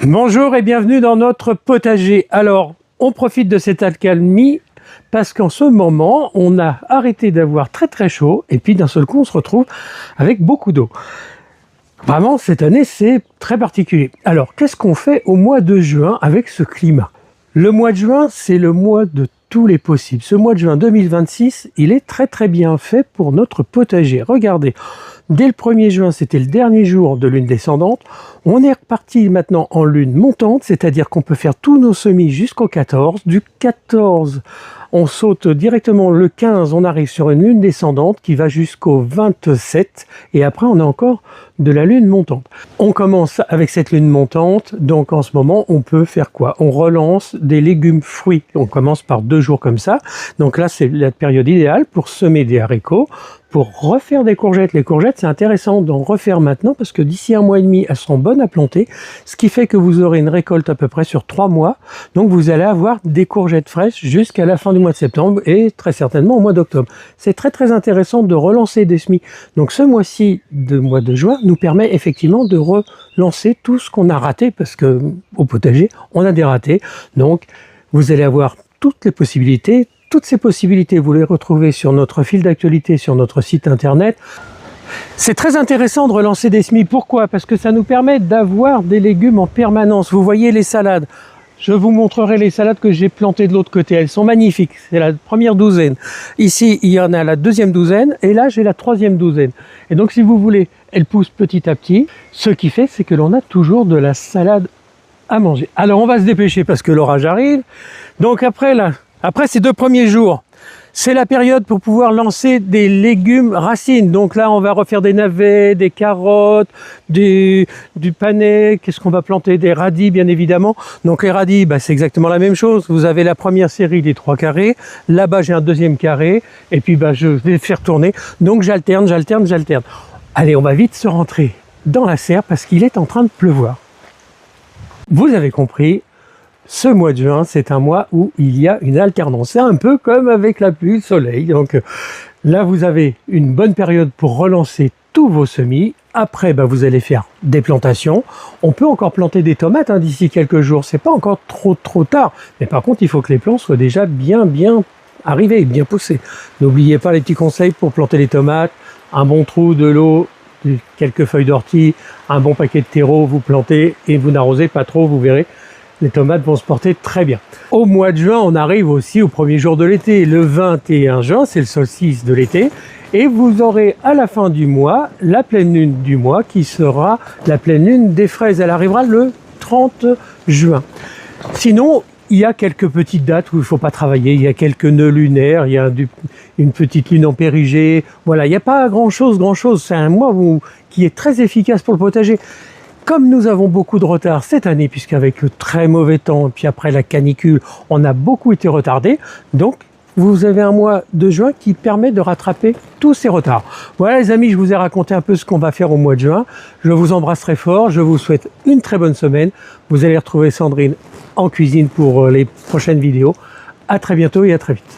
Bonjour et bienvenue dans notre potager. Alors, on profite de cette accalmie parce qu'en ce moment, on a arrêté d'avoir très chaud et puis d'un seul coup, on se retrouve avec beaucoup d'eau. Vraiment, cette année, c'est très particulier. Alors, qu'est-ce qu'on fait au mois de juin avec ce climat? Le mois de juin, c'est le mois de tous les possibles. Ce mois de juin 2026, il est très bien fait pour notre potager. Regardez, dès le 1er juin, c'était le dernier jour de lune descendante. On est reparti maintenant en lune montante, c'est-à-dire qu'on peut faire tous nos semis jusqu'au 14. Du 14, on saute directement le 15, on arrive sur une lune descendante qui va jusqu'au 27. Et après, on a encore de la lune montante. On commence avec cette lune montante, donc en ce moment, on peut faire quoi? On relance des légumes fruits. On commence par 2 jours comme ça. Donc là, c'est la période idéale pour semer des haricots, pour refaire des courgettes. Les courgettes, c'est intéressant d'en refaire maintenant parce que d'ici 1 mois et demi, elles seront bonnes à planter, ce qui fait que vous aurez une récolte à peu près sur 3 mois. Donc vous allez avoir des courgettes fraîches jusqu'à la fin du mois de septembre et très certainement au mois d'octobre. C'est très intéressant de relancer des semis. Donc ce mois-ci, de mois de juin, nous permet effectivement de relancer tout ce qu'on a raté parce que au potager, on a des ratés. Donc vous allez avoir toutes les possibilités. Toutes ces possibilités, vous les retrouvez sur notre fil d'actualité, sur notre site internet. C'est très intéressant de relancer des semis. Pourquoi? Parce que ça nous permet d'avoir des légumes en permanence. Vous voyez les salades. Je vous montrerai les salades que j'ai plantées de l'autre côté. Elles sont magnifiques. C'est la première douzaine. Ici, il y en a la 2e douzaine. Et là, j'ai la 3e douzaine. Et donc, si vous voulez, elles poussent petit à petit. Ce qui fait, c'est que l'on a toujours de la salade à manger. Alors, on va se dépêcher parce que l'orage arrive. Donc, après ces 2 premiers jours, c'est la période pour pouvoir lancer des légumes racines. Donc là, on va refaire des navets, des carottes, du panais. Qu'est-ce qu'on va planter? Des radis, bien évidemment. Donc les radis, c'est exactement la même chose. Vous avez la première série des 3 carrés. Là-bas, j'ai un 2e carré. Et puis, je vais faire tourner. Donc j'alterne. Allez, on va vite se rentrer dans la serre parce qu'il est en train de pleuvoir. Vous avez compris. Ce mois de juin, c'est un mois où il y a une alternance. C'est un peu comme avec la pluie, le soleil. Donc là, vous avez une bonne période pour relancer tous vos semis. Après, vous allez faire des plantations. On peut encore planter des tomates d'ici quelques jours. C'est pas encore trop tard. Mais par contre, il faut que les plants soient déjà bien arrivés, bien poussés. N'oubliez pas les petits conseils pour planter les tomates. Un bon trou, de l'eau, quelques feuilles d'ortie, un bon paquet de terreau. Vous plantez et vous n'arrosez pas trop, vous verrez. Les tomates vont se porter très bien. Au mois de juin, on arrive aussi au premier jour de l'été. Le 21 juin, c'est le solstice de l'été. Et vous aurez à la fin du mois, la pleine lune du mois, qui sera la pleine lune des fraises. Elle arrivera le 30 juin. Sinon, il y a quelques petites dates où il ne faut pas travailler. Il y a quelques nœuds lunaires, il y a une petite lune en périgée. Voilà, il n'y a pas grand-chose. C'est un mois qui est très efficace pour le potager. Comme nous avons beaucoup de retard cette année, puisqu'avec le très mauvais temps, et puis après la canicule, on a beaucoup été retardé. Donc, vous avez un mois de juin qui permet de rattraper tous ces retards. Voilà les amis, je vous ai raconté un peu ce qu'on va faire au mois de juin. Je vous embrasse très fort, je vous souhaite une très bonne semaine. Vous allez retrouver Sandrine en cuisine pour les prochaines vidéos. À très bientôt et à très vite.